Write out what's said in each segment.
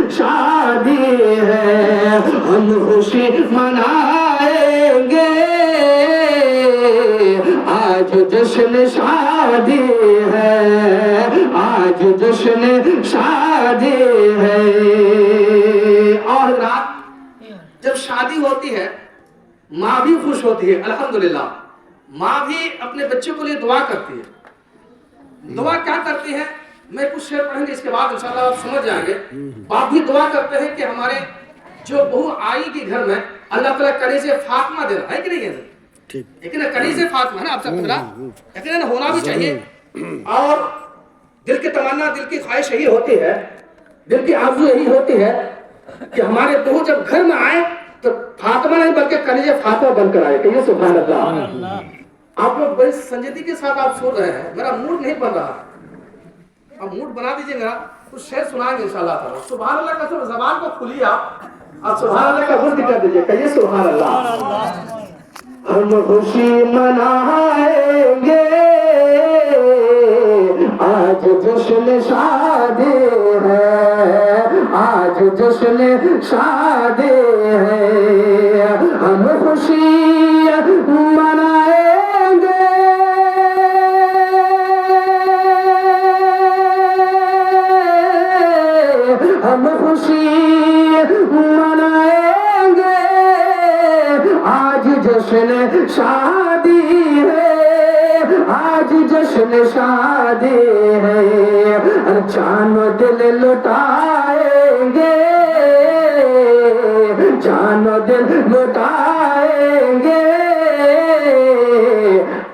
شادی ہے ہم خوشی منائیں گے آج جشن شادی ہے آج جشن شادی ہے اور رات جب شادی ہوتی ہے ماں بھی خوش ہوتی ہے الحمدللہ ماں بھی اپنے بچوں کے لیے دعا کرتی ہے دعا کیا کرتی ہے میں کچھ شعر پڑھیں گے اس کے بعد انشاءاللہ آپ سمجھ جائیں گے باپ بھی دعا کرتے ہیں کہ ہمارے جو بہو آئی کی گھر میں اللہ تعالیٰ کنیز فاطمہ دے رہا ہے کہ نہیں ہے لیکن کنیز فاطمہ ہے نا آپ سب کو یقیناً ہونا بھی چاہیے اور دل کی تمنا دل کی خواہش یہی ہوتی ہے دل کی آرزو یہی ہوتی ہے کہ ہمارے بہو جب گھر میں آئے تو فاطمہ نہیں بلکہ کنیز فاطمہ بن کر آئے کہیے سبحان اللہ آپ لوگ بڑی سنجیدگی کے ساتھ آپ سن رہے ہیں میرا موڈ نہیں بن رہا اب موڈ بنا دیجئے میرا کچھ شعر سنائیں گے انشاءاللہ تعالی سبحان اللہ کا زبان کو کھولیے آپ سبحان اللہ کا ورد کر دیجئے کہیے سبحان اللہ ہم خوشی منائیں گے آج جشن شادی ہے آج جشن شادی ہے ہم خوشی منائیں گے ہم خوشی منائیں گے آج جشن شادی ہے آج جشن شادی ہے جان و دل لٹائیں گے جان و دل لٹائیں گے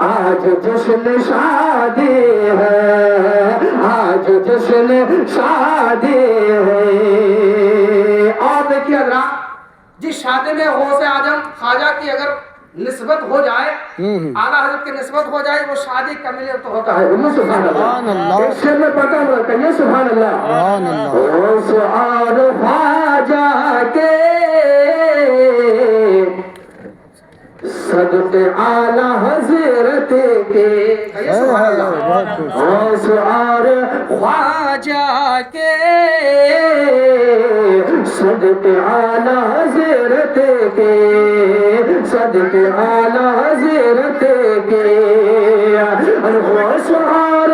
آج جشن شادی ہے آج جشن شادی ہے اور دیکھیے حضرات جس شادی میں غوث اعظم خواجہ کی اگر نسبت ہو جائے اعلیٰ حضرت کی نسبت ہو جائے وہ شادی کا ملے تو ہوتا ہے سبحان اللہ ایک شعر میں پڑھتا ہوں کہیے سبحان اللہ غوث اور خواجہ کے صدقے اعلیٰ حضرت کے کہیے سبحان اللہ غوث اور خواجہ کے صدقے اعلیٰ حضرت کے صدقے اعلیٰ حضرت کے غوث اور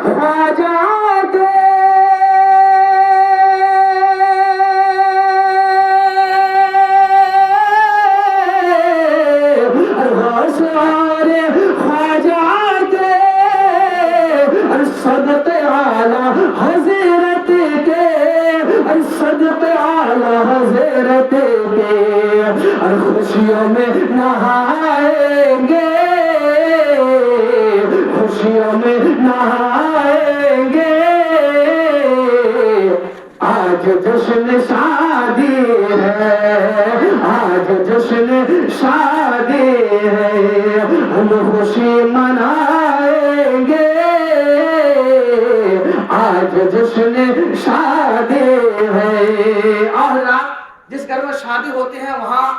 خواجہ کے غوث اور خواجہ کے صدقے اعلیٰ حضرت کے صدقے اعلیٰ حضرت کے اور خوشیوں میں نہائیں گے خوشیوں میں نہائیں گے آج جشن شادی ہے آج جشن شادی ہے ہم خوشی منائیں گے آج جشن شادی ہے اور جس گھر میں شادی ہوتی ہے وہاں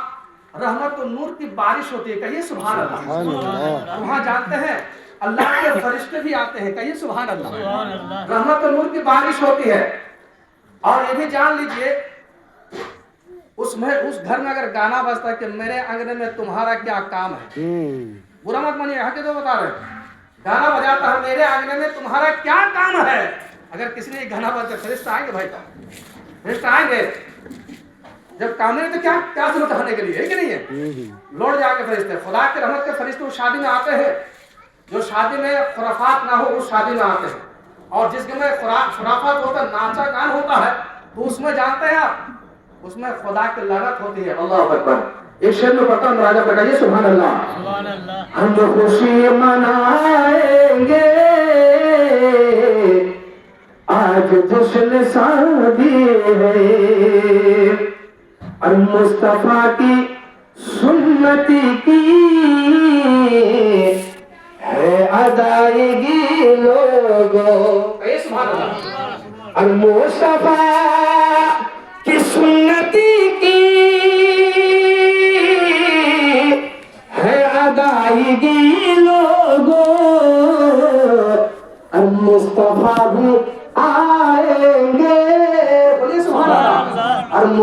رحمت و نور کی بارش ہوتی ہے کہیے سبحان اللہ وہاں جانتے ہیں اللہ کے فرشتے بھی آتے ہیں کہیے سبحان اللہ رحمت و نور کی بارش ہوتی ہے اور یہ بھی جان لیجئے اس گھر میں اگر گانا بجتا ہے کہ میرے انگنے میں تمہارا کیا کام ہے برا مت مانیے یہاں کے تو بتا رہے ہیں گانا بجاتا ہے میرے آنگنے میں تمہارا کیا کام ہے اگر کسی نے گانا بجاتا فرشتہ آئیں گے بھائی فرشتہ آئیں گے جب کام نہیں تو کیا ضرورت ہونے کے لیے ہے کہ نہیں ہے لوٹ جا کے فرشتے خدا کے رحمت کے فرشتے اس شادی میں آتے ہیں جو شادی میں خرافات نہ ہو اس شادی میں آتے ہیں اور جس میں خرافات ہوتا ہے ناچا گان ہوتا ہے تو اس میں جانتے ہیں آپ اس میں خدا کی لعنت ہوتی ہے اللہ اکبر ایک شعر میں پڑھتا ہوں راجہ بتائیے سبحان اللہ ہم تو خوشی منائیں گے آج جشن شادی ہے اور مصطفیٰ کی سنتی کی ہے ادائیگی لوگوں اور مصطفیٰ کی سنتی کی ہے ادائیگی لوگوں اور مصطفیٰ بھی آئیں گے بولیے سبحان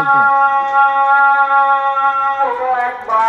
Allah